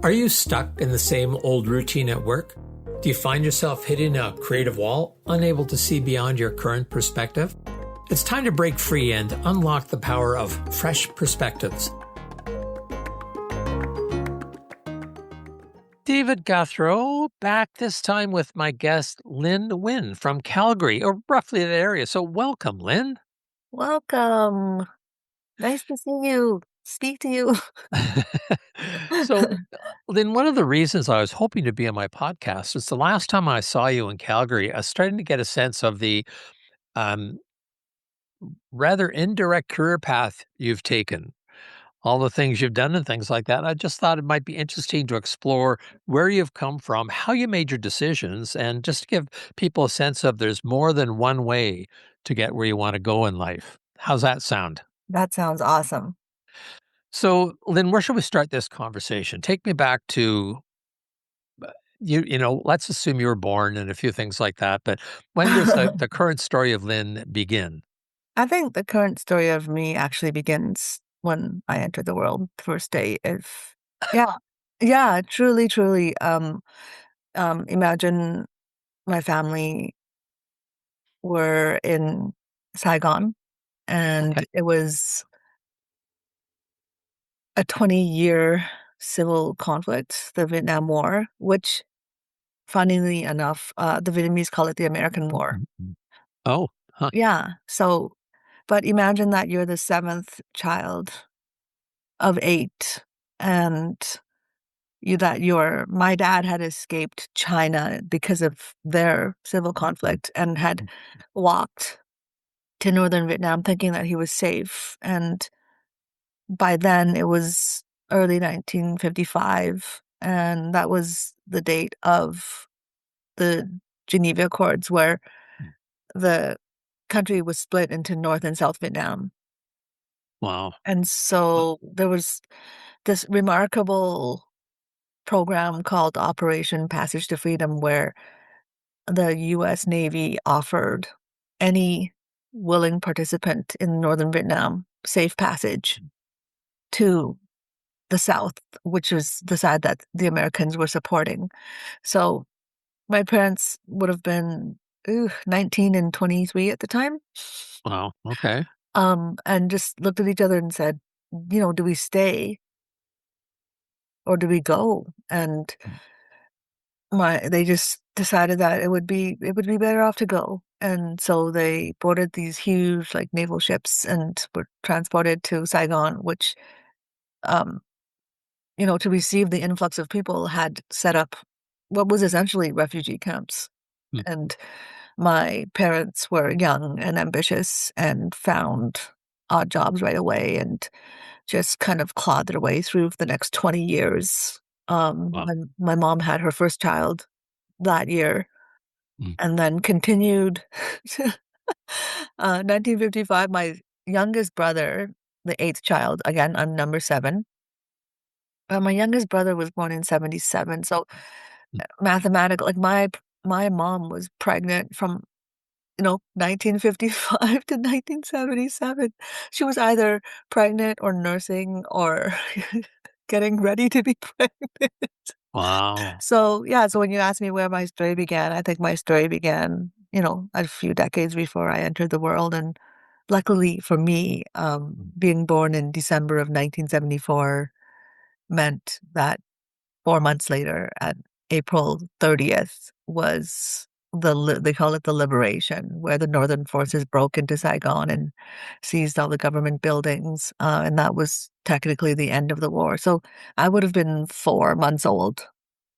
Are you stuck in the same old routine at work? Do you find yourself hitting a creative wall, unable to see beyond your current perspective? It's time to break free and unlock the power of fresh perspectives. David Guthrow, back this time with my guest, Linh Huynh from Calgary, or roughly that area. So welcome, Linh. Welcome. Nice to see you. Speak to you. So, Linh, one of the reasons I was hoping to be on my podcast is the last time I saw you in Calgary, I was starting to get a sense of the um, rather indirect career path you've taken, all the things you've done and things like that. And I just thought it might be interesting to explore where you've come from, how you made your decisions, and just to give people a sense of there's more than one way to get where you want to go in life. How's that sound? That sounds awesome. So, Linh, where should we start this conversation? Take me back to let's assume you were born and a few things like that. But when does the current story of Linh begin? I think the current story of me actually begins when I entered the world the first day. If yeah, yeah, truly, truly. Imagine my family were in Saigon, and Okay. it was a 20-year civil conflict, the Vietnam War, which, funnily enough, the Vietnamese call it the American War. Mhm. Oh, huh. Yeah. So, but imagine that you're the seventh child of eight, and my dad had escaped China because of their civil conflict and had walked to northern Vietnam thinking that he was safe. And by then it was early 1955, and that was the date of the Geneva Accords, where the country was split into North and South Vietnam. Wow. And Wow. so there was this remarkable program called Operation Passage to Freedom, where the US Navy offered any willing participant in northern Vietnam safe passage to the South, which was the side that the Americans were supporting. So my parents would have been 19 and 23 at the time. Wow. Okay. And just looked at each other and said, do we stay or do we go? And they just decided that it would be better off to go. And so they boarded these huge like naval ships and were transported to Saigon, which um, to receive the influx of people had set up what was essentially refugee camps. Hmm. And my parents were young and ambitious and found odd jobs right away and just kind of clawed their way through for the next 20 years. Wow. My mom had her first child that year Mm. and then continued. 1955, my youngest brother, the eighth child, again, I'm number seven. My youngest brother was born in 77. So Mm. mathematical, like my mom was pregnant from 1955 to 1977. She was either pregnant or nursing or getting ready to be pregnant. Wow. So, yeah, so when you ask me where my story began, I think my story began, a few decades before I entered the world. And luckily for me, Mm. being born in December of 1974 meant that 4 months later, at April 30th, was they call it the liberation, where the Northern forces broke into Saigon and seized all the government buildings. And that was technically the end of the war. So I would have been 4 months old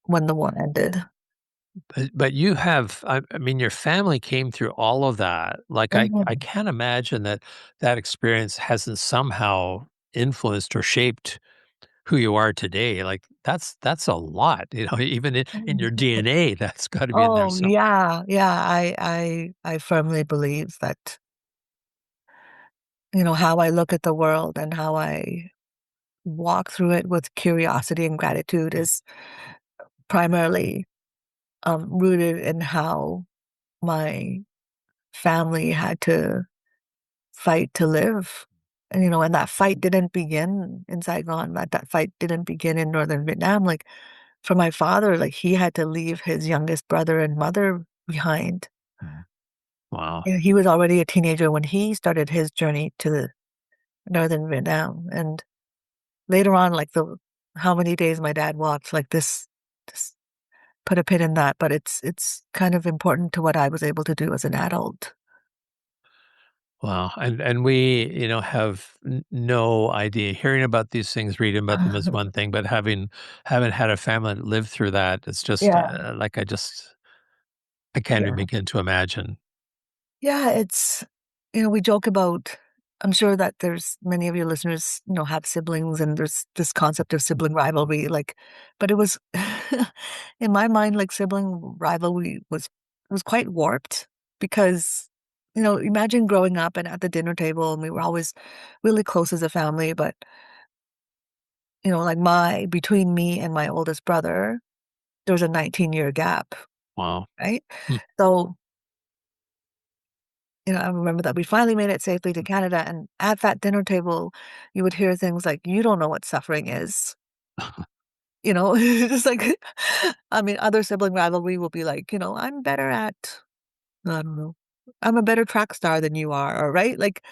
when the war ended. But you have, I mean, your family came through all of that. Like, I Mhm. can't imagine that that experience hasn't somehow influenced or shaped who you are today. Like, that's a lot, even in your DNA, that's got to be in there Oh, somewhere. yeah, yeah. I firmly believe that, how I look at the world and how I walk through it with curiosity and gratitude is primarily rooted in how my family had to fight to live. And, and that fight didn't begin in Saigon, that fight didn't begin in northern Vietnam. Like, for my father, like, he had to leave his youngest brother and mother behind. Mm. Wow. He was already a teenager when he started his journey to the northern Vietnam. And later on, like, the how many days my dad walked, like, this just put a pin in that, but it's kind of important to what I was able to do as an adult. Wow, and we, have no idea. Hearing about these things, reading about them is one thing, but having had a family that lived through that, it's just, Yeah. like, I can't even Yeah. begin to imagine. Yeah, it's we joke about I'm sure that there's many of your listeners, have siblings and there's this concept of sibling rivalry, like, but it was in my mind, like, sibling rivalry was quite warped because, imagine growing up and at the dinner table and we were always really close as a family, but like my between me and my oldest brother, there was a 19-year gap, Wow. right? Hmm. So I remember that we finally made it safely to Canada, and at that dinner table, you would hear things like, "You don't know what suffering is." Just like I mean, other sibling rivalry will be like, "I'm better at I don't know. I'm a better track star than you are," or right? Like,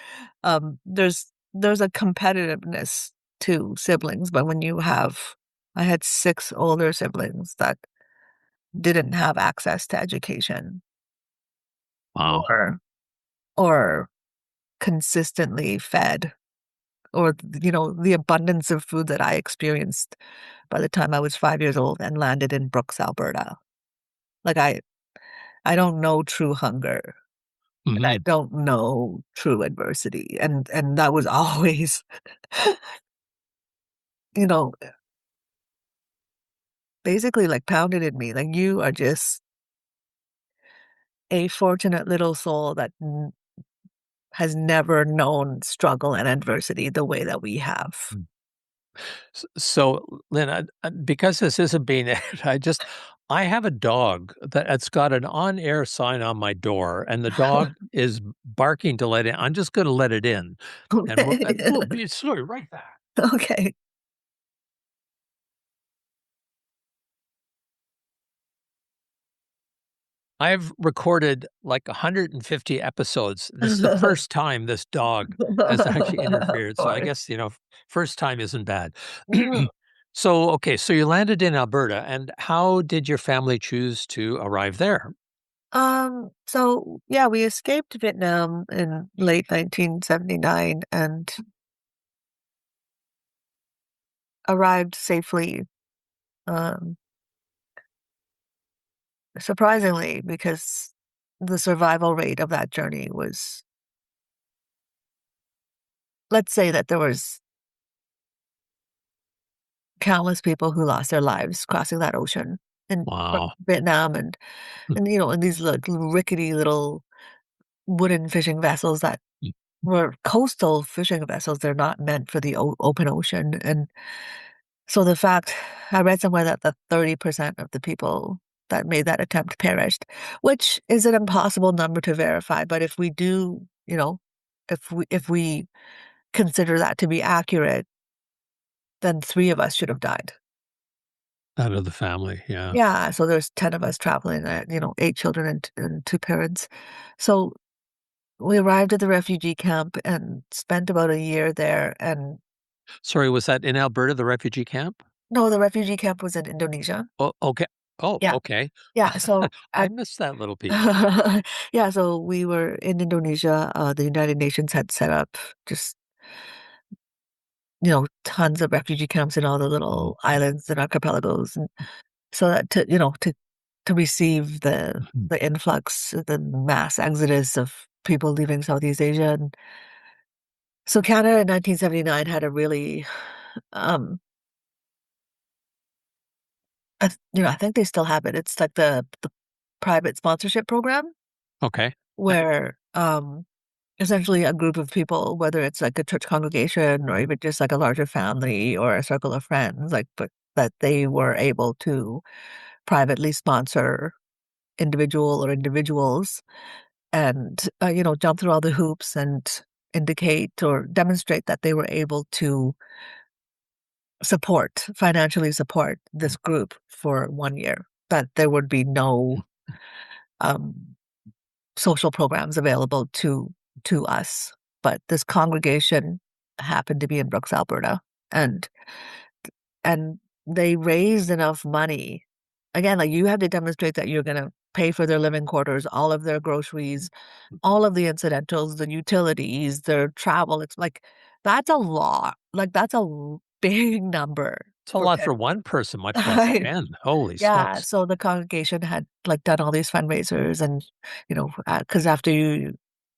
there's a competitiveness to siblings, but when you have I had 6 older siblings that didn't have access to education Wow. or or consistently fed or, the abundance of food that I experienced by the time I was 5 years old and landed in Brooks, Alberta. Like, I don't know true hunger, and I Mhm. don't know true adversity, and that was always, you know, basically, like, pounded in me, like, "You are just a fortunate little soul that n has never known struggle and adversity the way that we have." So, Lynn, because this isn't being aired, I have a dog that's got an on-air sign on my door, and the dog is barking to let in. I'm just gonna let it in, and Okay. oh, be sorry, right back. Okay. I've recorded like 150 episodes. This is the first time this dog has actually Of interfered, so I course. guess, first time isn't bad. Mhm. So, okay, so you landed in Alberta, and how did your family choose to arrive there? So yeah, we escaped Vietnam in late 1979 and arrived safely, um, surprisingly, because the survival rate of that journey was, let's say that there was countless people who lost their lives crossing that ocean in Wow. Vietnam and in these like rickety little wooden fishing vessels that were coastal fishing vessels. They're not meant for the open ocean. And so the fact I read somewhere that the 30% of the people that made that attempt perished, which is an impossible number to verify. But if we do, if we consider that to be accurate, then 3 of us should have died. Out of the family, yeah. Yeah, so there's 10 of us traveling, 8 children and 2 parents. So we arrived at the refugee camp and spent about a year there. And Sorry, was that in Alberta, the refugee camp? no, the refugee camp was in Indonesia. Oh, okay. Oh, Yeah, okay. yeah. So I at missed that little piece. yeah, so we were in Indonesia. The United Nations had set up just tons of refugee camps in all the Mhm, little islands and archipelagos, and so that to receive the mhm. the influx, the mass exodus of people leaving Southeast Asia. And so Canada in 1979 had a really, um, I think they still have it. It's like the private sponsorship program Okay. Yeah. where, essentially a group of people, whether it's like a church congregation or even just like a larger family or a circle of friends, like, but that they were able to privately sponsor individuals and, jump through all the hoops and indicate or demonstrate that they were able to financially support this group for 1 year, that there would be no um, social programs available to us. But this congregation happened to be in Brooks, Alberta, and and they raised enough money. Again, like you have to demonstrate that you're going to pay for their living quarters, all of their groceries, all of the incidentals, the utilities, their travel. It's like that's a lot. Like that's a big number It's a for lot for one person, much less I 10. Holy yeah, smokes. so the congregation had, like, done all these fundraisers and, because after you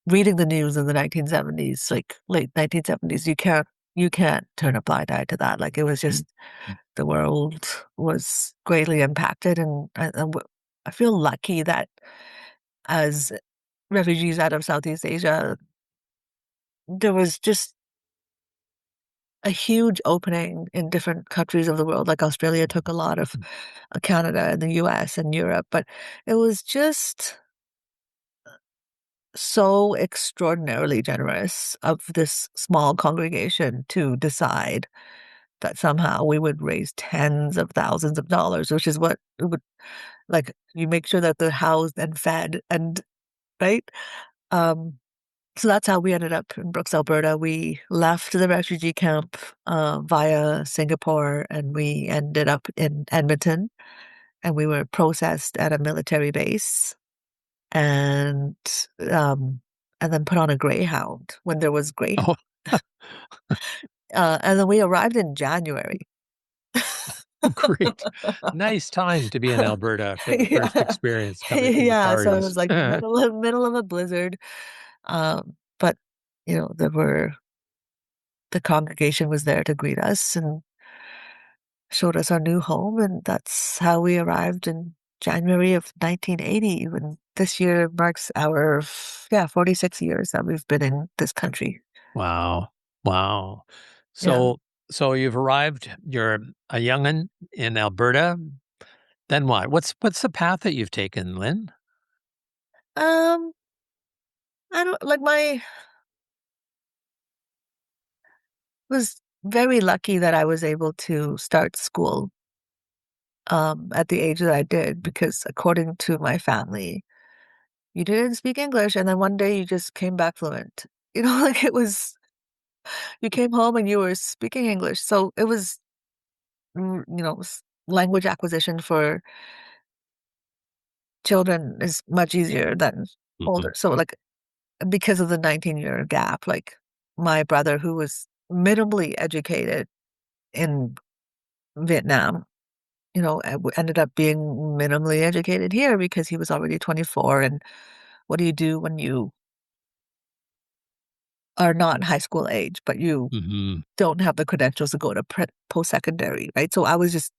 reading the news in the 1970s, like, late 1970s, you can't turn a blind eye to that, like, it was Mm, just mm. the world was greatly impacted, and I feel lucky that as refugees out of Southeast Asia, there was just a huge opening in different countries of the world, like Australia took a lot of Canada and the US and Europe, but it was just so extraordinarily generous of this small congregation to decide that somehow we would raise tens of thousands of dollars, which is what it would like you make sure that they're housed and fed and right. Um, so that's how we ended up in Brooks, Alberta. We left the refugee camp via Singapore and we ended up in Edmonton and we were processed at a military base and um and then put on a Greyhound when there was Greyhound. Oh, And then we arrived in January. great. Nice time to be in Alberta for the first Yeah. experience coming from the Yeah, Far so it was East. like middle of a blizzard. But there were the congregation was there to greet us and showed us our new home, and that's how we arrived in January of 1980. And this year marks our 46 years that we've been in this country. Wow. Wow. Yeah. So you've arrived, you're a young'un in Alberta. Then what? What's the path that you've taken, Lynn? Um, I don't like my was very lucky that I was able to start school at the age that I did because according to my family, you didn't speak English and then one day you just came back fluent. Like it was you came home and you were speaking English. So it was language acquisition for children is much easier than Mhm. older. So like because of the 19-year gap, like my brother who was minimally educated in Vietnam, ended up being minimally educated here because he was already 24. And what do you do when you are not in high school age, but you Mhm. don't have the credentials to go to post-secondary, right? So I was just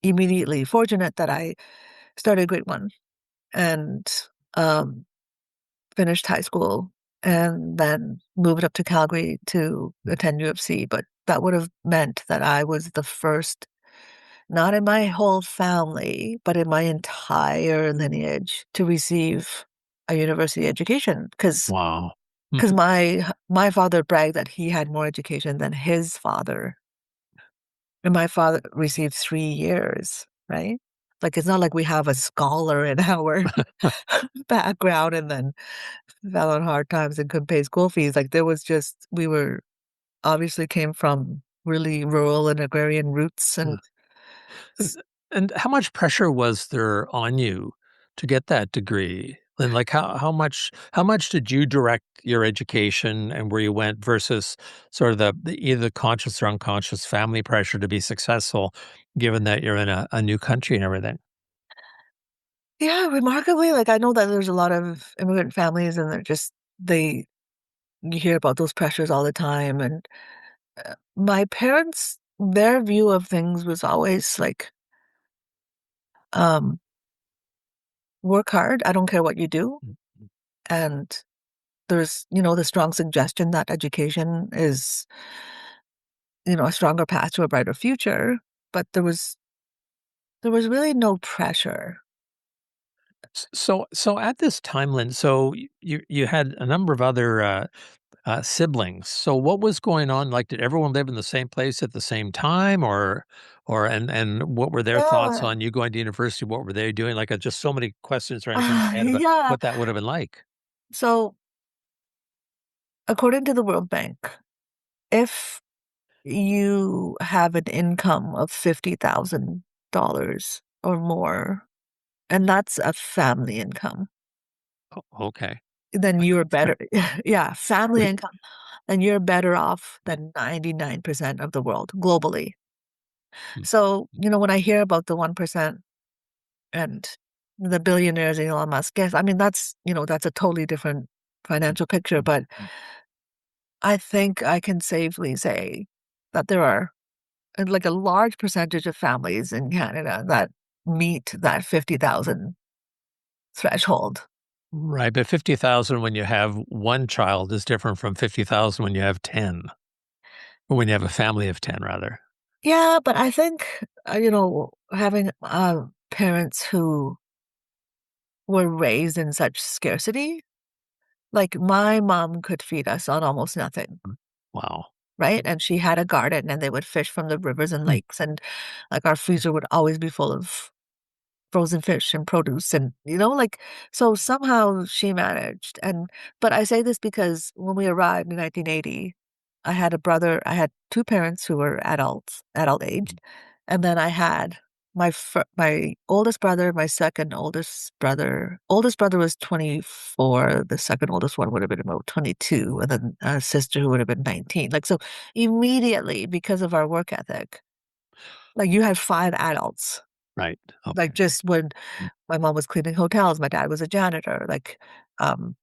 immediately fortunate that I started grade one and um, finished high school and then moved up to Calgary to attend UFC. But that would have meant that I was the first, not in my whole family, but in my entire lineage to receive a university education. Wow. Because Mhm. my father bragged that he had more education than his father, and my father received 3 years, right? Like it's not like we have a scholar in our background and then fell on hard times and couldn't pay school fees. Like there was just we were obviously came from really rural and agrarian roots and And and how much pressure was there on you to get that degree? And like how much did you direct your education and where you went versus sort of the either conscious or unconscious family pressure to be successful, given that you're in a new country and everything? yeah, remarkably, like I know that there's a lot of immigrant families and they you hear about those pressures all the time and my parents their view of things was always like um work hard, I don't care what you do. And there's, the strong suggestion that education is, a stronger path to a brighter future, but there was really no pressure. So at this time, Lynn, so you had a number of other siblings. So what was going on? Like, did everyone live in the same place at the same time, and what were their thoughts Yeah. on you going to university? What were they doing? Like, just so many questions trying to think ahead about Yeah. what that would have been like. So, according to the World Bank, if you have an income of $50,000 or more, and that's a family income, Okay. then Like, you're better. Yeah, family income, then you're better off than 99% of the world globally. mm, So, when I hear about the 1% and the billionaires and Elon Musk, yes, I mean, that's a totally different financial picture, but I think I can safely say that there are like a large percentage of families in Canada that meet that 50,000 threshold. right, but 50,000 when you have one child is different from 50,000 when you have 10, or when you have a family of 10 rather. Yeah, but I think, having parents who were raised in such scarcity, like my mom could feed us on almost nothing. Mm. Wow. Right? And she had a garden and they would fish from the rivers and Mm. lakes and like our freezer would always be full of frozen fish and produce and like so somehow she managed but I say this because when we arrived in 1980 I had two parents who were adult aged, and then I had my oldest brother, my second oldest brother was 24, the second oldest one would have been about 22, and then a sister who would have been 19. Like so immediately because of our work ethic, like you had five adults. Right. Like Okay. just when my mom was cleaning hotels, my dad was a janitor, um,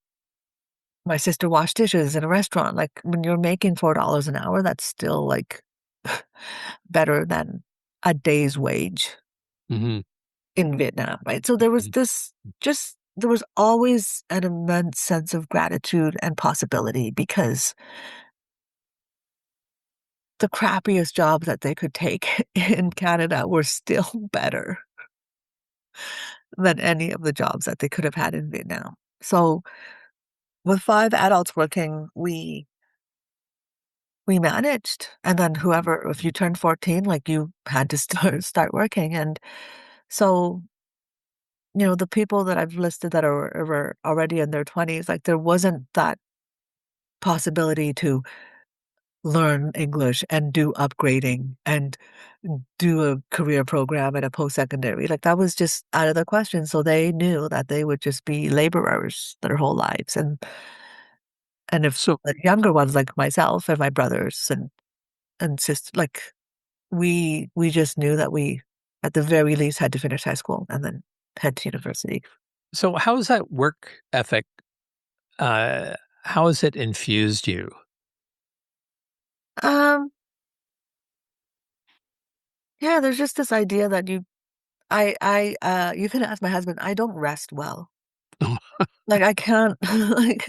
my sister washed dishes in a restaurant. Like, when you're making $4 an hour, that's still, like, better than a day's wage Mhm. in Vietnam, right? So there was Mhm. there was always an immense sense of gratitude and possibility because the crappiest jobs that they could take in Canada were still better than any of the jobs that they could have had in Vietnam. So with 5 adults working, we managed, and then whoever if you turned 14, like, you had to start working, and so, the people that I've listed that are already in their 20s, like, there wasn't that possibility to learn English and do upgrading and do a career program at a post-secondary, like, that was just out of the question, so they knew that they would just be laborers their whole lives, and if So the younger ones like myself and my brothers and sister like, we just knew that we, at the very least, had to finish high school and then head to university. so how has that work ethic, uh, how has it infused you? Um, yeah, there's just this idea that you can ask my husband, I don't rest well. Like, I can't, like,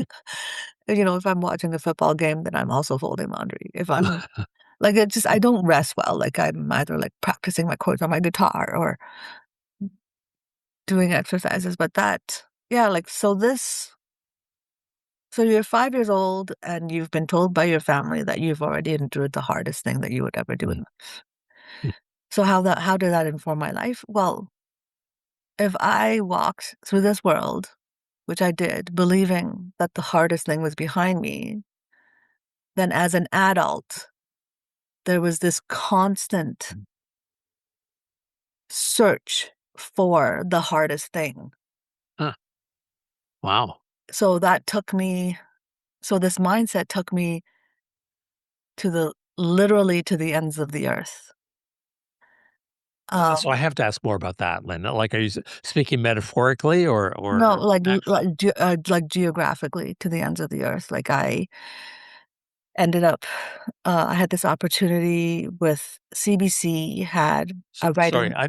if I'm watching a football game, then I'm also folding laundry. If I'm like, it just I don't rest well. Like, I'm either, like, practicing my chords on my guitar or doing exercises, but that yeah, like, so you're 5 years old and you've been told by your family that you've already endured the hardest thing that you would ever do in Mm. life. So how did that inform my life? Well, if I walked through this world, which I did, believing that the hardest thing was behind me, then as an adult, there was this constant search for the hardest thing. Huh. Wow. So that took me so this mindset took me to the literally to the ends of the earth. So I Um have to ask more about that, Linda. Like, are you speaking metaphorically No, or actually? like, geographically to the ends of the earth, like, I ended up I had this opportunity with CBC had a Sorry, writing I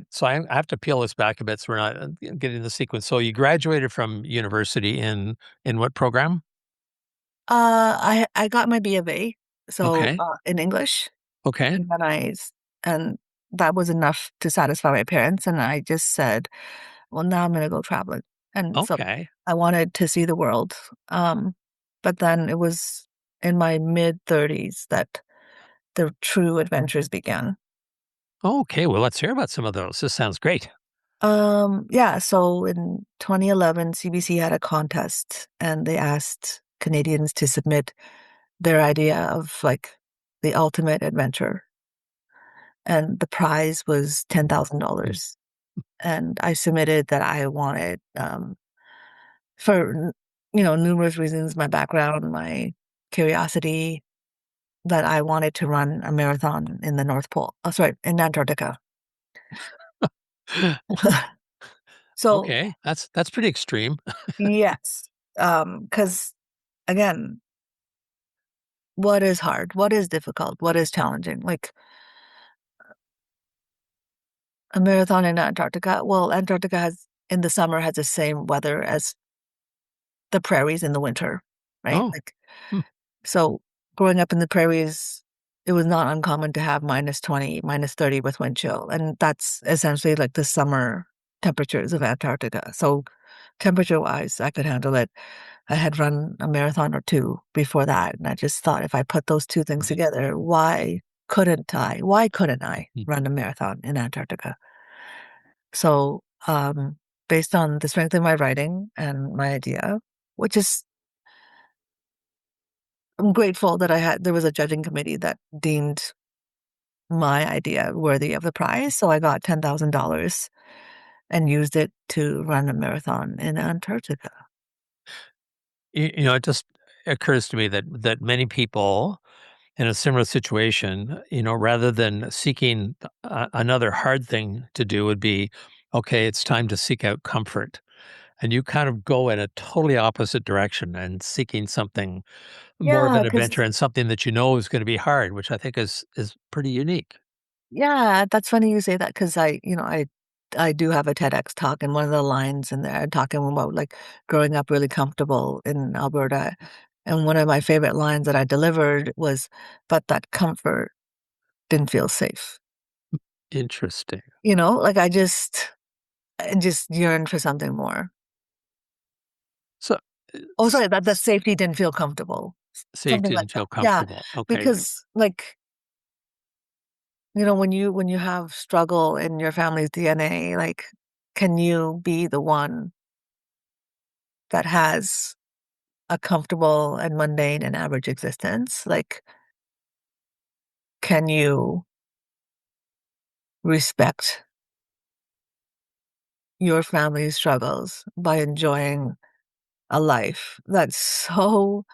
have to peel this back a bit so we're not getting the sequence. So you graduated from university in what program? I got my B of A, so, Okay. in English, Okay. and and that was enough to satisfy my parents, and I just said, "Well, now I'm gonna go traveling," and so Okay. I wanted to see the world, um, but then it was in my mid-30s that the true adventures began. Okay, well, let's hear about some of those. This sounds great. Yeah, so in 2011, CBC had a contest and they asked Canadians to submit their idea of like the ultimate adventure. And the prize was Mm. $10,000. And I submitted that I wanted, for, numerous reasons, my background, my curiosity, that I wanted to run a marathon in the North Pole. Oh, sorry, in Antarctica. So, Okay, that's pretty extreme. yes, because again, what is hard? What is difficult? What is challenging? Like a marathon in Antarctica. Well, Antarctica has in the summer has the same weather as the prairies in the winter, right? Oh, Like hmm, so growing up in the prairies, it was not uncommon to have -20, -30 with wind chill. And that's essentially like the summer temperatures of Antarctica. So temperature wise, I could handle it. I had run a marathon or two before that. And I just thought if I put those two things mhm, together, why couldn't I? Why couldn't I mm. run a marathon in Antarctica? So, based on the strength of my writing and my idea, which is I'm grateful that there was a judging committee that deemed my idea worthy of the prize. So I got $10,000 and used it to run a marathon in Antarctica. It just occurs to me that many people in a similar situation, rather than seeking another hard thing to do would be, okay, it's time to seek out comfort. And you kind of go in a totally opposite direction and seeking something more of Yeah, an because adventure and something that you know is going to be hard, which I think is pretty unique. yeah, that's funny you say that because I do have a TEDx talk and one of the lines in there talking about like growing up really comfortable in Alberta. And one of my favorite lines that I delivered was, but that comfort didn't feel safe. Interesting. Like I just yearned for something more. So Oh, sorry, that safety didn't feel comfortable. Something safety like didn't feel that. Yeah, comfortable. Okay. because like, when you have struggle in your family's DNA, like, can you be the one that has a comfortable and mundane and average existence? Like, can you respect your family's struggles by enjoying a life that's so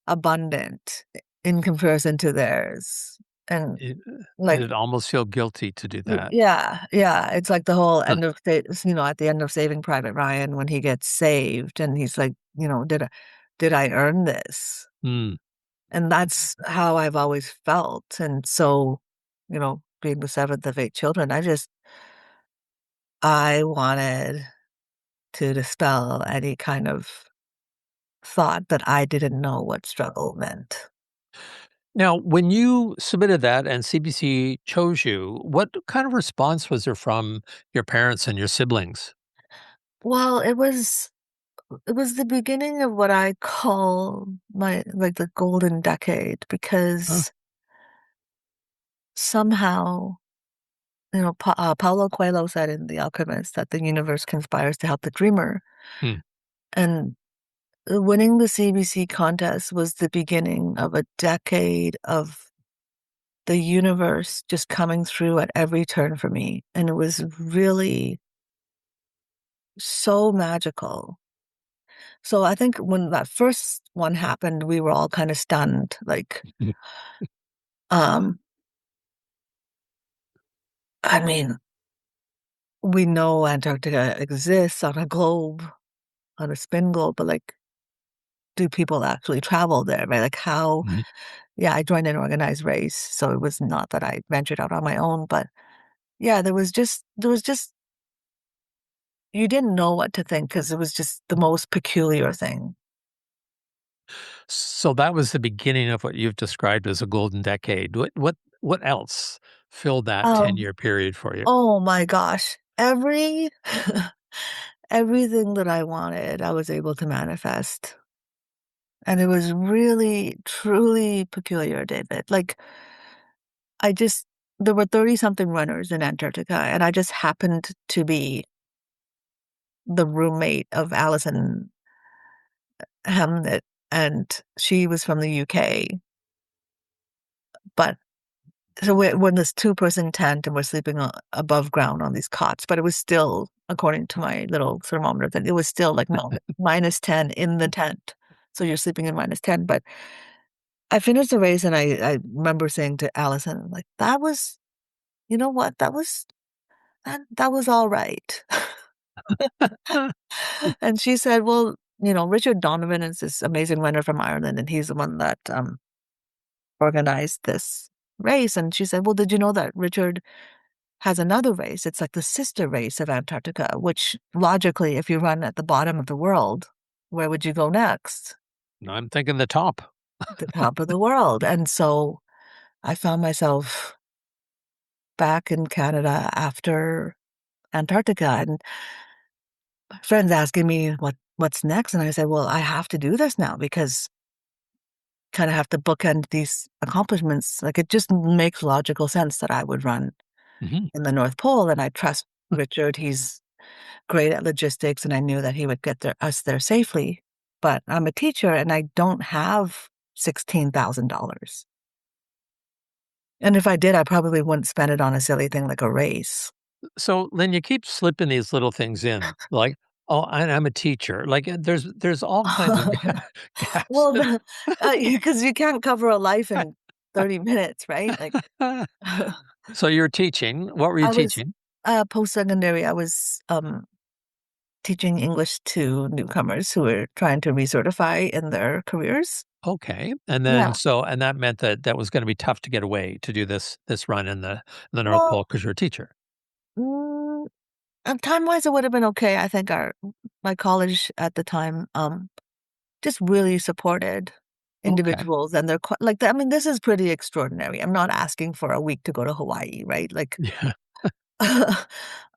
abundant in comparison to theirs? And It, like, it'd almost feel guilty to do that. Yeah, yeah, it's like the whole Huh. end of at the end of Saving Private Ryan when he gets saved and he's like, did I earn this? Hmm. And that's how I've always felt. And so, being the seventh of eight children, I wanted to dispel any kind of thought that I didn't know what struggle meant. Now, when you submitted that and CBC chose you, what kind of response was there from your parents and your siblings? Well, it was the beginning of what I call my like the golden decade Huh. because somehow, Paulo Coelho said in The Alchemist that the universe conspires to help the dreamer. Hmm. And winning the CBC contest was the beginning of a decade of the universe just coming through at every turn for me. And it was really so magical. So I think when that first one happened, we were all kind of stunned. Like, um, I mean, we know Antarctica exists on a globe, on a spin globe, but like, do people actually travel there, right? Like how Mhm. yeah, I joined an organized race, so it was not that I ventured out on my own, but yeah, there was just you didn't know what to think because it was just the most peculiar thing. So that was the beginning of what you've described as a golden decade. What else filled that Um, 10-year period for you? oh my gosh. Everything that I wanted, I was able to manifest. And it was really, truly peculiar, David. Like, I just, there were 30 something runners in Antarctica, and I just happened to be the roommate of Alison Hamnet, and she was from the UK. But so we're in this two-person tent and we're sleeping above ground on these cots, but it was still, according to my little thermometer, that it was still like minus 10 in the tent. So you're sleeping in minus 10. But I finished the race and I remember saying to Allison, like, that was, you know what? That was all right. And she said, well, Richard Donovan is this amazing runner from Ireland, and he's the one that organized this race. And she said, well, did you know that Richard has another race? It's like the sister race of Antarctica, which logically, if you run at the bottom of the world, where would you go next? I'm thinking the top. The top of the world. And so I found myself back in Canada after Antarctica, and friends asking me what's next. And I said, well, I have to do this now because kind of have to bookend these accomplishments. Like it just makes logical sense that I would run Mhm. in the North Pole, and I trust Richard. He's great at logistics, and I knew that he would get us there safely. But I'm a teacher, and I don't have $16,000. And if I did, I probably wouldn't spend it on a silly thing like a race. So then you keep slipping these little things in, like, "Oh, and I'm a teacher." Like, there's all kinds of gaps. Well, because you can't cover a life in 30 minutes, right? Like, So you're teaching. What were you I was teaching? post-secondary. I was teaching English to newcomers who were trying to recertify in their careers. Okay. And then Yeah. and that meant that that was gonna be tough to get away to do this run in the North Well, Pole because 'cause you're a teacher. mm, time-wise, it would have been okay. I think my college at the time just really supported Okay. individuals, and they're quite like, I mean, this is pretty extraordinary. I'm not asking for a week to go to Hawaii, right? Like, Yeah. um,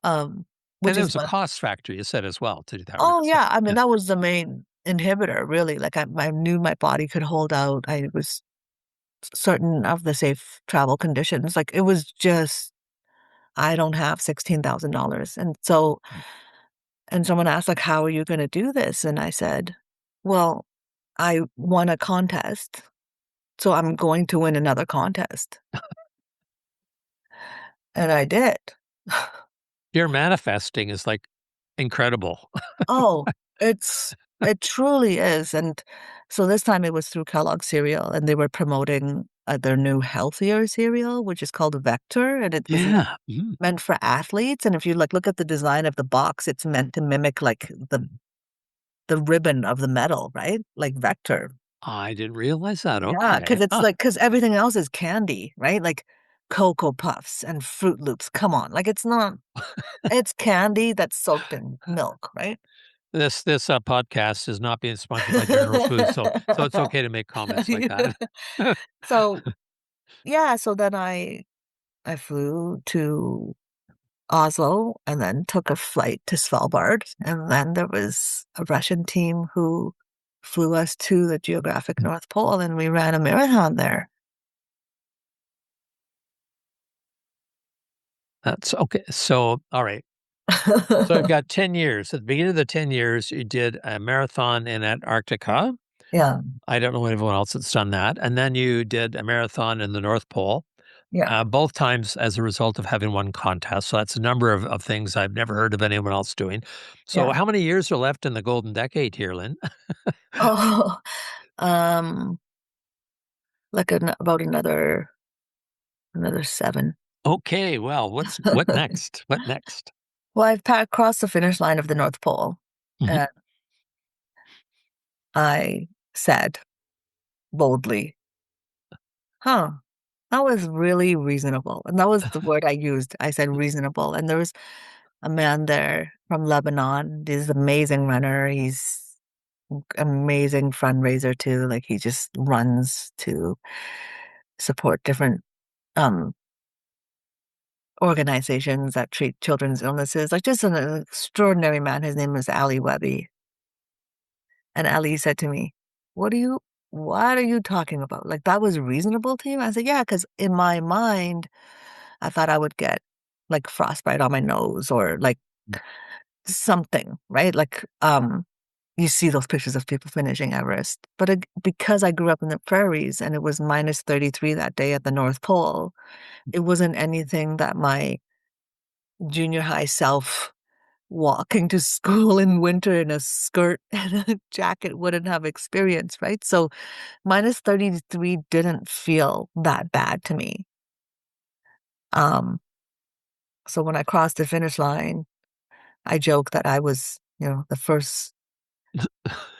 And which there is was a what. cost factor, you said as well to do that Oh, race. yeah, I mean, Yeah. that was the main inhibitor, really. Like, I knew my body could hold out. I was certain of the safe travel conditions. Like, it was just, I don't have $16,000. And someone asked, like, "How are you gonna do this?" And I said, "Well, I won a contest, so I'm going to win another contest." And I did. Your manifesting is, like, incredible. Oh, it truly is. And so this time it was through Kellogg cereal, and they were promoting, their new healthier cereal, which is called Vector, and it was Yeah. Mhm. meant for athletes. And if you, like, look at the design of the box, it's meant to mimic, like, the ribbon of the medal, right? Like Vector. I didn't realize that. Yeah, Okay. because it's Huh. like, because everything else is candy, right? Like Cocoa Puffs and Fruit Loops. Come on, like, it's not, it's candy that's soaked in milk, right? This podcast is not being sponsored by General Foods, so it's okay to make comments like that. So, yeah, so then I flew to Oslo and then took a flight to Svalbard, and then there was a Russian team who flew us to the geographic North Pole, and we ran a marathon there. That's okay. So, all right. So I've got 10 years. At the beginning of the 10 years, you did a marathon in Antarctica. Yeah, I don't know anyone else that's done that. And then you did a marathon in the North Pole, yeah, both times as a result of having won contests. So that's a number of things I've never heard of anyone else doing. So yeah. how many years are left in the golden decade here, Lynn? Oh, um, like about another 7. Okay, well, what next? What next? Well, I've crossed the finish line of the North Pole, Mhm. and I said boldly, "Huh, that was really reasonable." And that was the word I used. I said reasonable. And there was a man there from Lebanon. He's an amazing runner. He's amazing fundraiser too. Like, he just runs to support different um organizations that treat children's illnesses. Like, just an extraordinary man. His name is Ali Webby. And Ali said to me, what are you, what are you talking about? Like, that was reasonable to you? I said, yeah, because in my mind, I thought I would get like frostbite on my nose or like something, right? Like, you see those pictures of people finishing Everest. But because I grew up in the prairies and it was minus 33 that day at the North Pole, it wasn't anything that my junior high self walking to school in winter in a skirt and a jacket wouldn't have experienced, right? So minus 33 didn't feel that bad to me. Um, so when I crossed the finish line, I joke that I was, the first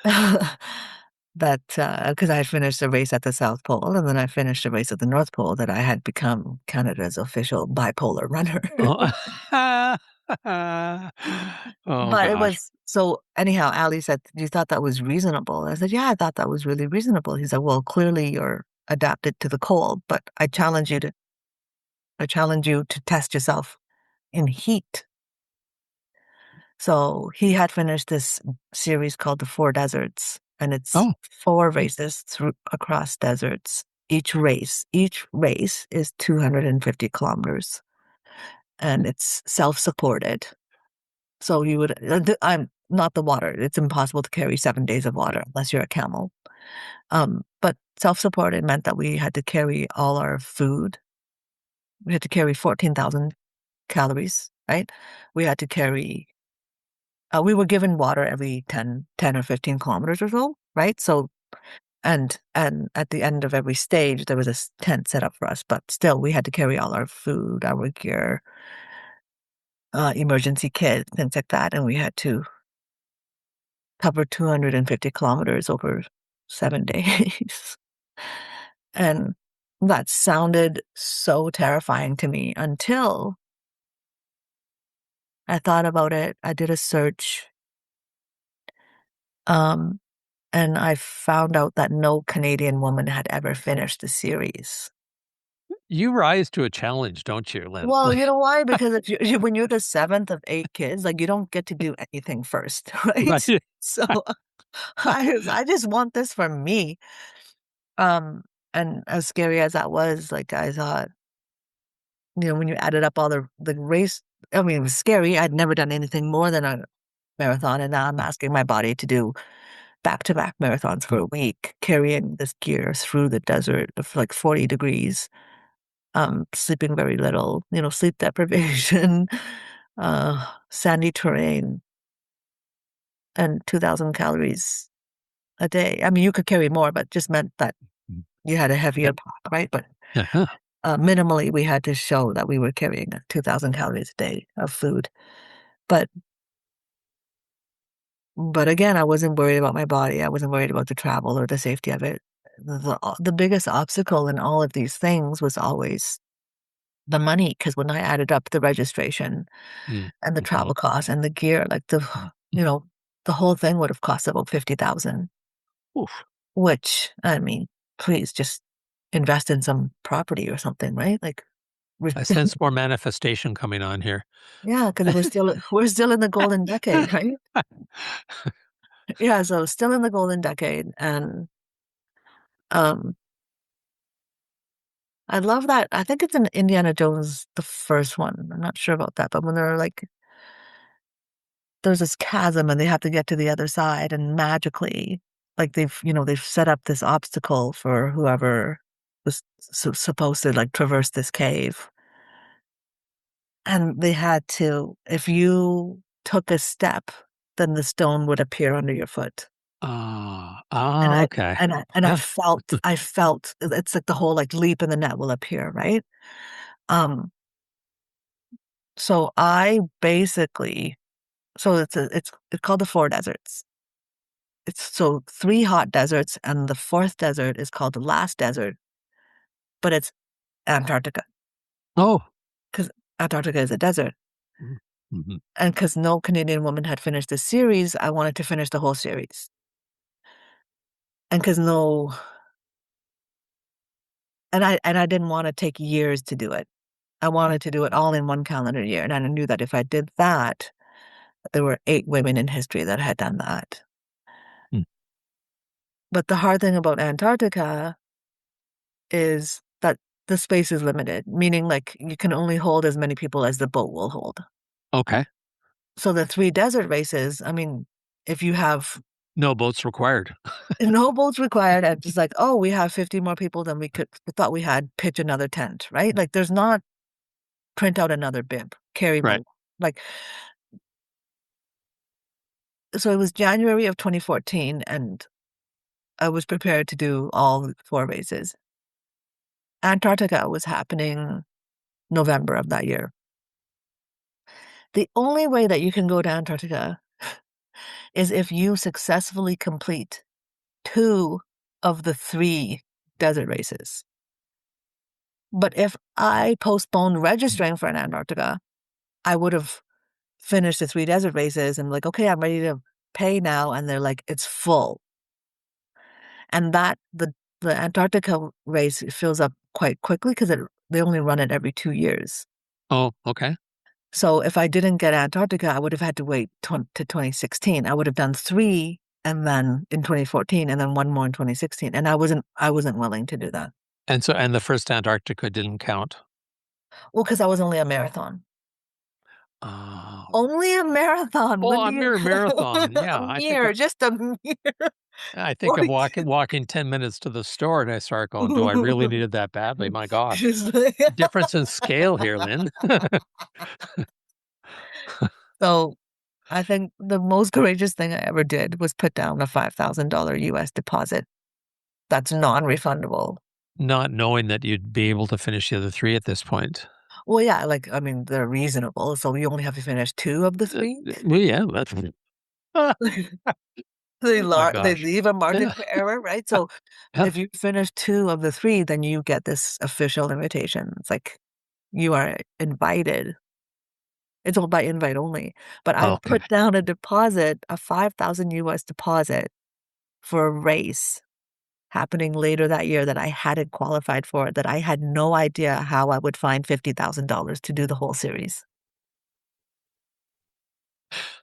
that because I had finished a race at the South Pole and then I finished a race at the North Pole that I had become Canada's official bipolar runner. Oh. Oh But it gosh. was so anyhow, Ali said, you thought that was reasonable? I said, yeah, I thought that was really reasonable. He said, well, clearly you're adapted to the cold, but I challenge you to test yourself in heat. So he had finished this series called the Four Deserts, and it's Oh. four races through across deserts. Each race is 250 kilometers, and it's self-supported. So you would, I'm not the water. It's impossible to carry 7 days of water unless you're a camel. But self-supported meant that we had to carry all our food. We had to carry 14,000 calories, right? We had to carry we were given water every 10 or 15 kilometers or so, right? So, and at the end of every stage, there was a tent set up for us, but still, we had to carry all our food, our gear, emergency kit, things like that, and we had to cover 250 kilometers over 7 days. And that sounded so terrifying to me until I thought about it. I did a search. Um, And I found out that no Canadian woman had ever finished the series. You rise to a challenge, don't you, Lynn? Well, you know why? Because if when you're the seventh of eight kids, like you don't get to do anything first, right? Right. So I just want this for me. Um, and as scary as that was, like I thought, when you added up all the race, I mean, it was scary. I'd never done anything more than a marathon, and now I'm asking my body to do back-to-back marathons for a week, carrying this gear through the desert of like 40 degrees, sleeping very little, sleep deprivation, sandy terrain, and 2,000 calories a day. I mean, you could carry more, but just meant that you had a heavier pack, right? But Uh-huh. minimally, we had to show that we were carrying 2,000 calories a day of food. But But again, I wasn't worried about my body. I wasn't worried about the travel or the safety of it. The biggest obstacle in all of these things was always the money, because when I added up the registration Mm. and the Mhm. travel costs and the gear, like you know, the whole thing would have cost about 50,000, Oof. which, I mean, please just invest in some property or something, right? Like, I sense more manifestation coming on here. yeah, because we're still in the golden decade, right? Yeah, so still in the golden decade, and um I love that. I think it's in Indiana Jones, the first one. I'm not sure about that, but when they're like, there's this chasm and they have to get to the other side, and magically, like they've set up this obstacle for whoever was supposed to like traverse this cave, and they had to. If you took a step, then the stone would appear under your foot. And I Okay. and I and I Yeah. felt I felt it's like the whole like leap in the net will appear, right? Um, so I basically So it's called the Four Deserts. It's so three hot deserts, and the fourth desert is called the last desert, but it's Antarctica, Oh. because Antarctica is a desert. Mm. Mhm. And because no Canadian woman had finished the series, I wanted to finish the whole series. And because no, and I didn't want to take years to do it. I wanted to do it all in one calendar year, and I knew that if I did that, there were eight women in history that had done that. Mm. But the hard thing about Antarctica is that the space is limited, meaning like you can only hold as many people as the boat will hold. Okay. So the three desert races, I mean, if you have No boats required. no boats required, and just like, oh, we have 50 more people than we thought we had, pitch another tent, right? Like there's not print out another bib, carry Right. more. Like, so it was January of 2014, and I was prepared to do all four races. Antarctica was happening November of that year. The only way that you can go to Antarctica is if you successfully complete two of the three desert races. But if I postponed registering for an Antarctica, I would have finished the three desert races and like, okay, I'm ready to pay now. And they're like, it's full. And that the Antarctica race fills up quite quickly because they only run it every 2 years. Oh, okay. So if I didn't get Antarctica, I would have had to wait to 2016. I would have done three and then in 2014 and then one more in 2016. And I wasn't willing to do that. And the first Antarctica didn't count. Well, because I was only a marathon. Oh. Only a marathon. Oh, When do a you mere marathon. a Yeah, mere, just a mere I think of 40. walking 10 minutes to the store and I start going, "Do I really need it that badly? My gosh." Just like- Difference in scale here, Lynn. So I think the most courageous thing I ever did was put down a $5,000 US deposit that's non-refundable. Not knowing that you'd be able to finish the other 3 at this point. Well, yeah, like I mean, they're reasonable, so you only have to finish two of the three. Well, yeah, that's ah, my They gosh. leave a margin Yeah, for error, right? So yeah. if you finish two of the three, then you get this official invitation. It's like you are invited. It's all by invite only. But I Okay. put down a deposit, a 5,000 US deposit for a race happening later that year that I hadn't qualified for, that I had no idea how I would find $50,000 to do the whole series.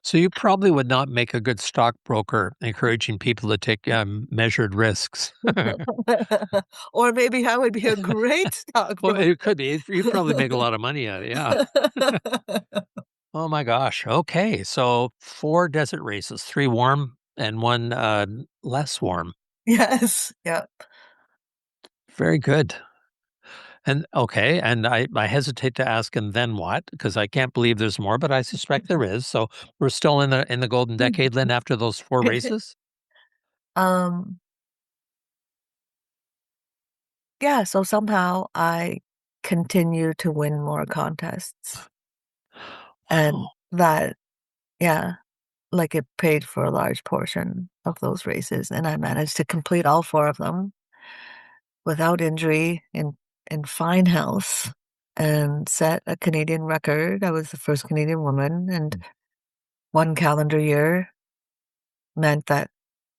So you probably would not make a good stockbroker encouraging people to take, measured risks. Or maybe I would be a great Well, stockbroker. it could be. You probably make a lot of money at it, yeah. Oh my gosh. Okay. So 4 desert races, 3 warm and 1 less warm. Yes. Yeah. Very good. And okay, and I hesitate to ask and then what? Because I can't believe there's more, but I suspect there is. So we're still in the golden decade, Lynn, after those 4 races? Um, yeah, so somehow I continue to win more contests. And Wow. that, yeah, like it paid for a large portion of those races. And I managed to complete all four of them without injury in fine health and set a Canadian record. I was the first Canadian woman, and one calendar year meant that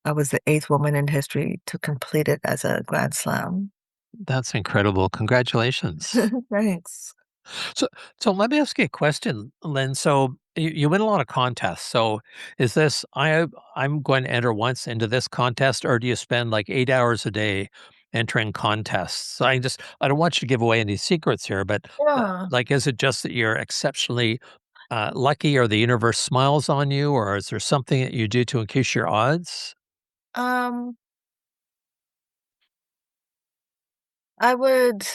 I was the eighth woman in history to complete it as a Grand Slam. That's incredible. Congratulations. Thanks. So so let me ask you a question, Lynn. So you win a lot of contests. So is this I'm going to enter once into this contest, or do you spend like 8 hours a day entering contests? So I don't want you to give away any secrets here, but Yeah. like is it just that you're exceptionally lucky, or the universe smiles on you, or is there something that you do to increase your odds? Um, I would,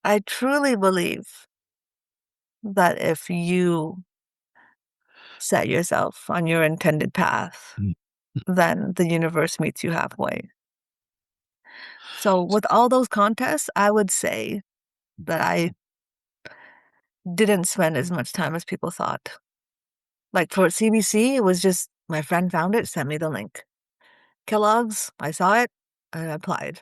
I truly believe that if you set yourself on your intended path, Mm. then the universe meets you halfway. So with all those contests, I would say that I didn't spend as much time as people thought. Like for CBC, it was just my friend found it, sent me the link. Kellogg's, I saw it, and I applied.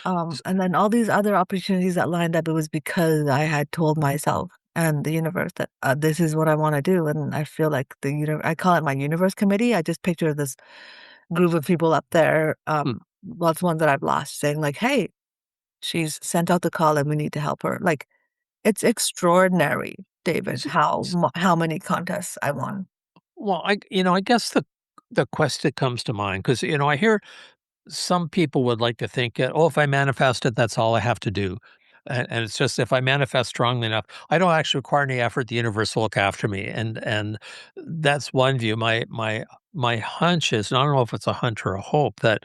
And then all these other opportunities that lined up, it was because I had told myself and the universe that this is what I want to do. And I feel like I call it my universe committee. I just picture this group of people up there, Mm. lots of ones that I've lost, saying like, "Hey, she's sent out the call, and we need to help her." Like, it's extraordinary, David, S- how many contests I won. Well, I guess the quest that comes to mind because I hear some people would like to think, oh, if I manifest it, that's all I have to do. And it's just if I manifest strongly enough, I don't actually require any effort. The universe will look after me, and that's one view. My hunch is, and I don't know if it's a hunch or a hope, that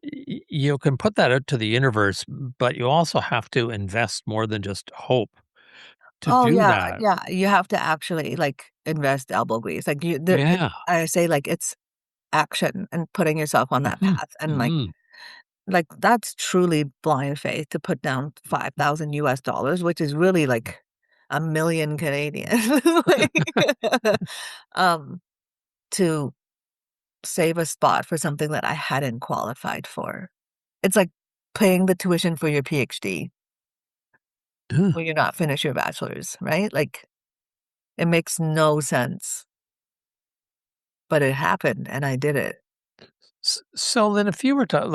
you can put that out to the universe, but you also have to invest more than just hope to Oh, do yeah, that. yeah, you have to actually, like, invest elbow grease, like, you there Yeah. I say, like, it's action and putting yourself on that Hmm. path, and, Hmm. that's truly blind faith to put down $5,000, which is really, like, a million Canadian, like, um, to save a spot for something that I hadn't qualified for. It's like paying the tuition for your PhD when you're not finished your bachelor's, right? Like, it makes no sense, but it happened and I did it. So then, if you were to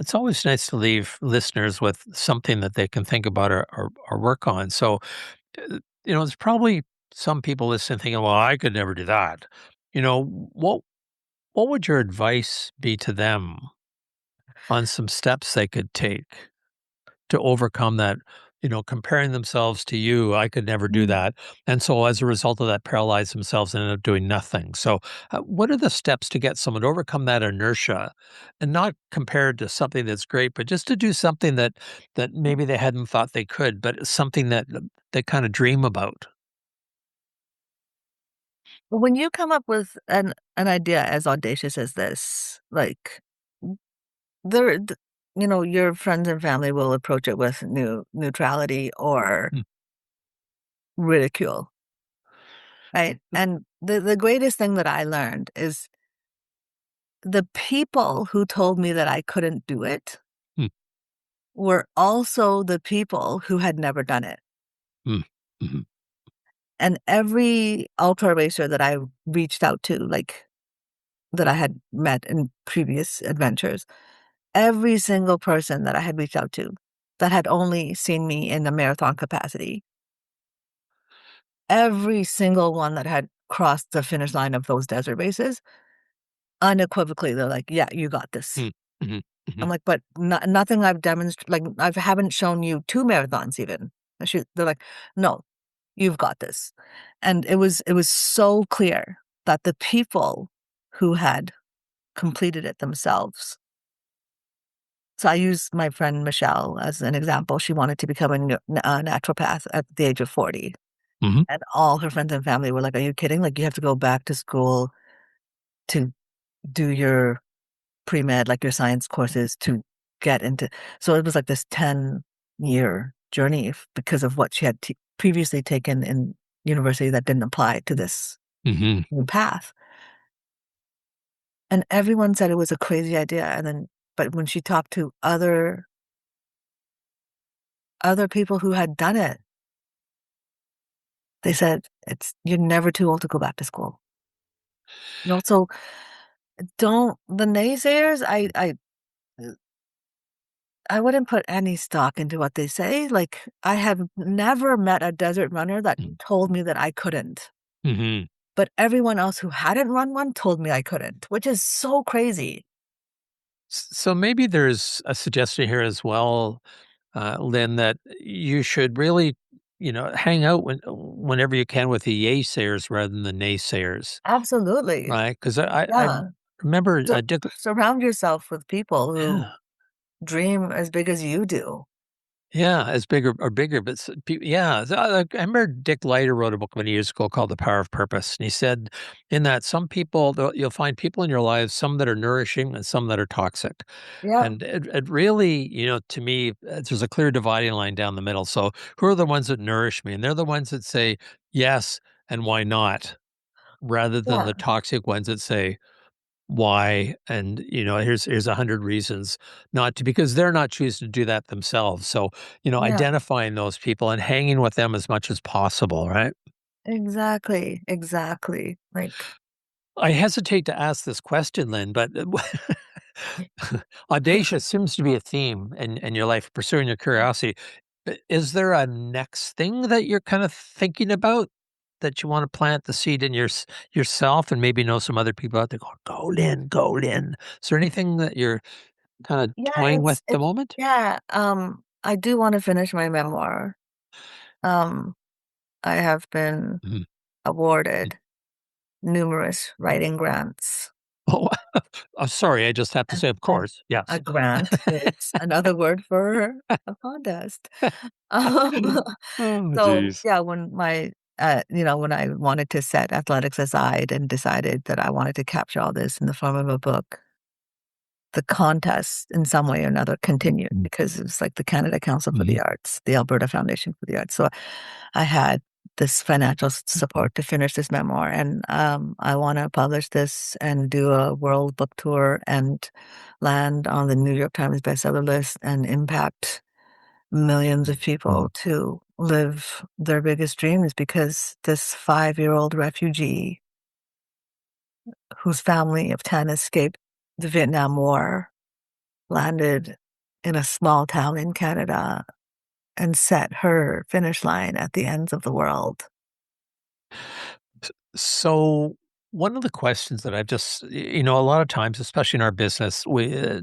it's always nice to leave listeners with something that they can think about or work on. So, there's probably some people listening thinking, "Well, I could never do that." What would your advice be to them on some steps they could take to overcome that, comparing themselves to you, I could never do Mm. that. And so as a result of that, paralyze themselves and end up doing nothing. So, what are the steps to get someone to overcome that inertia and not compared to something that's great, but just to do something that maybe they hadn't thought they could, but it's something that they kind of dream about? When you come up with an idea as audacious as this, like, there th your friends and family will approach it with neutrality or Mm, ridicule, right? And the greatest thing that I learned is the people who told me that I couldn't do it mm, were also the people who had never done it. mm, mhm, And every ultra racer that I reached out to, like, that I had met in previous adventures, every single person that I had reached out to that had only seen me in the marathon capacity, every single one that had crossed the finish line of those desert races, unequivocally, they're like, "Yeah, you got this." mm, mhm, I'm mhm, like, "But nothing I've demonstrated, like, I haven't shown you 2 marathons even." They're like, "No, you've got this." And it was so clear that the people who had completed it themselves. So I use my friend Michelle as an example. She wanted to become a naturopath at the age of 40, mhm, and all her friends and family were like, "Are you kidding? Like, you have to go back to school to do your pre-med, like, your science courses to get into." So it was like this 10-year journey because of what she had previously taken in university that didn't apply to this mhm. new path. And everyone said it was a crazy idea, and then but when she talked to other people who had done it, they said, "It's you're never too old to go back to school." And also, don't the naysayers, I wouldn't put any stock into what they say. Like, I have never met a desert runner that Mm, told me that I couldn't, mhm. but everyone else who hadn't run one told me I couldn't, which is so crazy. So maybe there's a suggestion here as well, Lynn, that you should really, hang out whenever you can with the yaysayers rather than the naysayers, Absolutely. right? Because I Yeah. remember So Dick. surround yourself with people who Yeah. dream as big as you do. Yeah, as bigger or bigger, but yeah. So, I remember Dick Leiter wrote a book many years ago called The Power of Purpose, and he said in that some people you'll find people in your lives, some that are nourishing and some that are toxic, Yep. and it really, to me, there's a clear dividing line down the middle. So who are the ones that nourish me, and they're the ones that say yes and why not, rather than Yeah. the toxic ones that say why and here's 100 reasons not to, because they're not choosing to do that themselves. So Yeah. identifying those people and hanging with them as much as possible, right? Exactly. Exactly. Like, I hesitate to ask this question, Lynn, but audacious seems to be a theme in your life, pursuing your curiosity. Is there a next thing that you're kind of thinking about? that you wanna plant the seed in yourself and maybe know some other people out there going, "Go, Lynn, go, Lynn." Is there anything that you're kinda Yeah, toying with at the it's moment? yeah, I do wanna finish my memoir. Um, I have been Mhm. Mm. awarded numerous writing grants. Oh, oh, sorry, I just have to A say, of a course, a yes. grant is another word for a contest. Um, Oh, so, geez. yeah, when I wanted to set athletics aside and decided that I wanted to capture all this in the form of a book, the contest in some way or another continued Mm, because it was like the Canada Council for mhm, the Arts, the Alberta Foundation for the Arts. So I had this financial support to finish this memoir, and I want to publish this and do a world book tour and land on the New York Times bestseller list and impact millions of mhm. people to live their biggest dreams because this 5-year-old refugee whose family of 10 escaped the Vietnam War landed in a small town in Canada and set her finish line at the ends of the world. So one of the questions that I've just, a lot of times, especially in our business,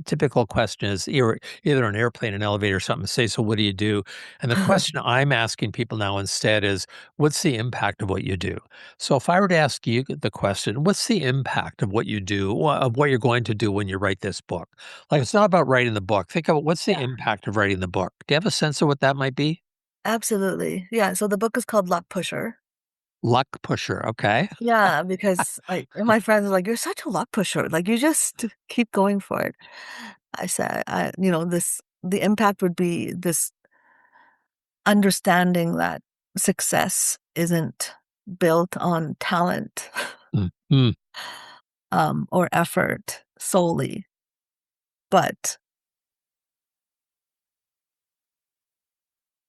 typical question is either an airplane, an elevator, or something. Say, so what do you do? And the question I'm asking people now instead is, what's the impact of what you do? So if I were to ask you the question, what's the impact of what you do, of what you're going to do when you write this book? Like, it's not about writing the book. Think about what's the Yeah, impact of writing the book. Do you have a sense of what that might be? absolutely. Yeah, so the book is called Luck Pusher. Luck pusher. Okay. Yeah, because, like, my friends are like, "You're such a luck pusher, like, you just keep going for it." I said, the impact would be this understanding that success isn't built on talent, Mm, mm, or effort solely, but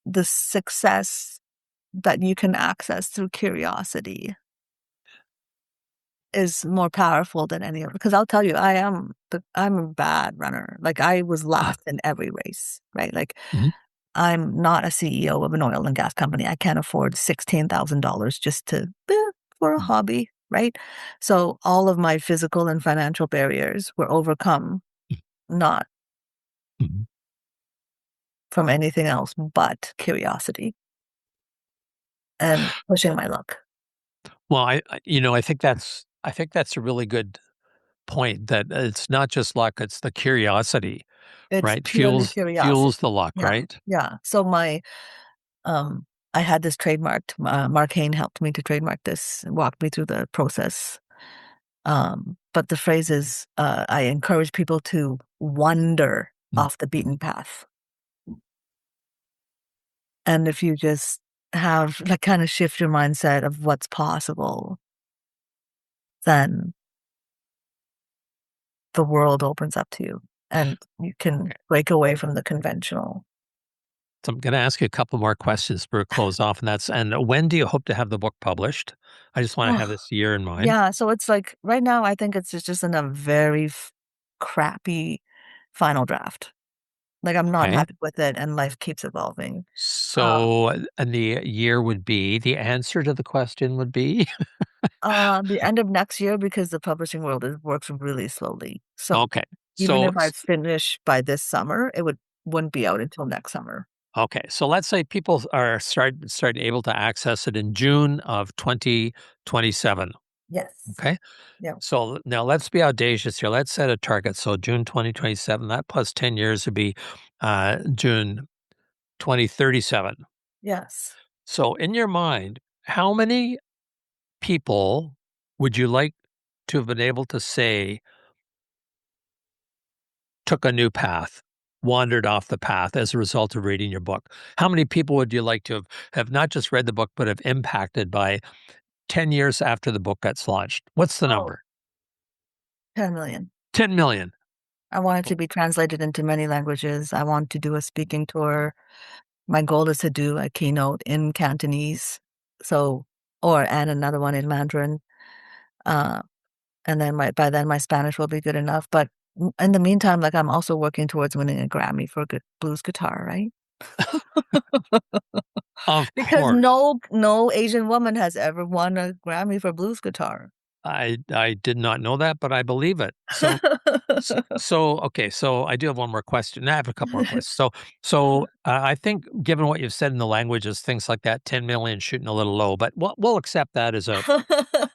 the success that you can access through curiosity is more powerful than any other. Because I'll tell you, I'm a bad runner. Like, I was ah, last in every race, right? Like, mhm, I'm not a CEO of an oil and gas company. I can't afford $16,000 just to for a mm, hobby, right? So all of my physical and financial barriers were overcome, not mhm. from anything else but curiosity and pushing my luck. Well, I think that's a really good point that it's not just luck, it's the curiosity, It's right? purely Fuels curiosity. the luck, Yeah, right? yeah. So um, I had this trademarked. Mark Hain helped me to trademark this and walked me through the process. But the phrase is, I encourage people to wander Mm. off the beaten path. And if you just have like kind of shift your mindset of what's possible, then the world opens up to you and you can Okay. break away from the conventional. So I'm gonna ask you a couple more questions for a close off, and when do you hope to have the book published? I just wanna have this year in mind. Yeah, so it's like right now, I think it's just in a very crappy final draft. Like, I'm not Okay. happy with it, and life keeps evolving. Um, So, and the year would be the answer to the question would be? the end of next year because the publishing world works really slowly. So Okay. even So if I finish by this summer, wouldn't be out until next summer. okay, so let's say people are start able to access it in June of 2027, Yes. okay? Yeah. So now let's be audacious here. Let's set a target. So June 2027, that plus 10 years would be June 2037. Yes. So in your mind, how many people would you like to have been able to say took a new path, wandered off the path as a result of reading your book? How many people would you like to have not just read the book, but have impacted by 10 years after the book gets launched? What's the Oh, number? 10,000,000. 10,000,000. I want it to be translated into many languages. I want to do a speaking tour. My goal is to do a keynote in Cantonese, so and another one in Mandarin, uh, and then by then my Spanish will be good enough, but in the meantime, like, I'm also working towards winning a Grammy for good blues guitar, right? Of Because course. no Asian woman has ever won a Grammy for blues guitar. I did not know that, but I believe it. Okay, so I do have one more question. I have a couple more questions. I think given what you've said in the languages, things like that, 10 million shooting a little low, but we'll accept that as a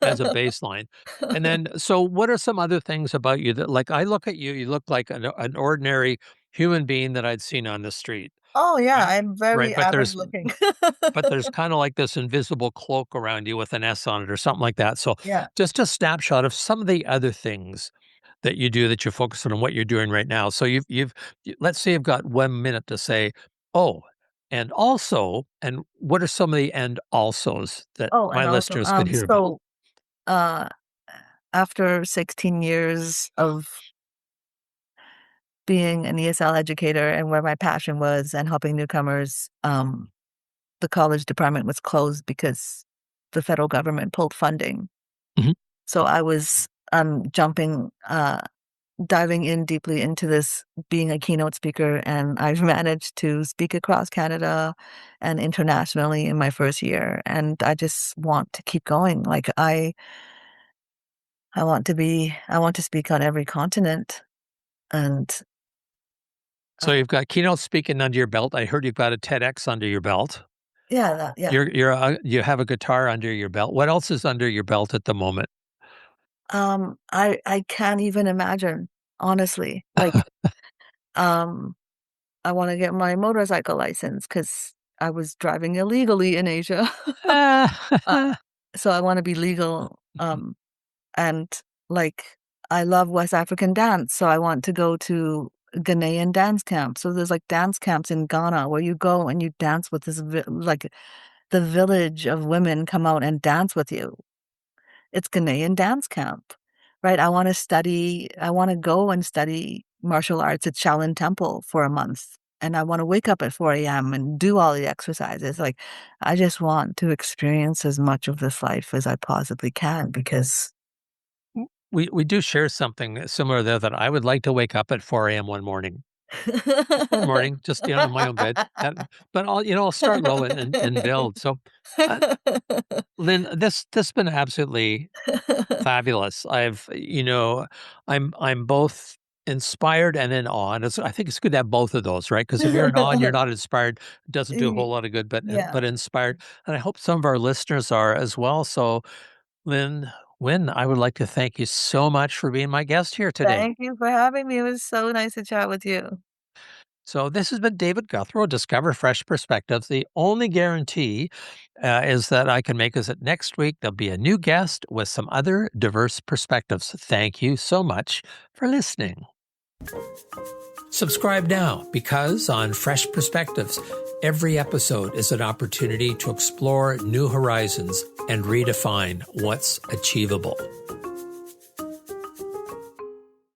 baseline. And then, so what are some other things about you that, like, I look at you, you look like an ordinary human being that I'd seen on the street, Oh, yeah, right? I'm Right, very average looking. but there's kind of like this invisible cloak around you with an S on it or something like that. So Yeah. just a snapshot of some of the other things that you do that you focus on what you're doing right now. So let's say you've got 1 minute to say, oh, and what are some of the and alsos that Oh, my and also, listeners could hear about? uh, after 16 years of being an ESL educator and where my passion was and helping newcomers, the college department was closed because the federal government pulled funding. Mhm. So I was, diving in deeply into this, being a keynote speaker, and I've managed to speak across Canada and internationally in my first year, and I just want to keep going. Like, I want to speak on every continent, and, So uh you've got keynote speaking under your belt. I heard you've got a TEDx under your belt. yeah, yeah. You have a guitar under your belt. What else is under your belt at the moment? I can't even imagine, honestly. Like, um, I wanna get my motorcycle license because I was driving illegally in Asia. Uh, so I wanna be legal, and, like, I love West African dance, so I want to go to Ghanaian dance camp. So there's, like, dance camps in Ghana where you go and you dance with the village of women come out and dance with you. It's Ghanaian dance camp, right? I wanna go and study martial arts at Shaolin Temple for a month, and I wanna wake up at 4 AM and do all the exercises. Like, I just want to experience as much of this life as I possibly can because We do share something similar there that I would like to wake up at 4 AM one morning. Just one morning, just, in my own bed. But I'll start low and build. So, uh, Lynn, this has been absolutely fabulous. I'm both inspired and in awe, and I think it's good to have both of those, right? Because if you're in awe and you're not inspired, it doesn't do a whole Y lot of good, but yeah. inspired, and I hope some of our listeners are as well. So, Lynn Wynn, I would like to thank you so much for being my guest here today. Thank you for having me. It was so nice to chat with you. So this has been David Guthrow, Discover Fresh Perspectives. The only guarantee is that I can make is that next week there'll be a new guest with some other diverse perspectives. Thank you so much for listening. Subscribe now because on Fresh Perspectives, every episode is an opportunity to explore new horizons and redefine what's achievable.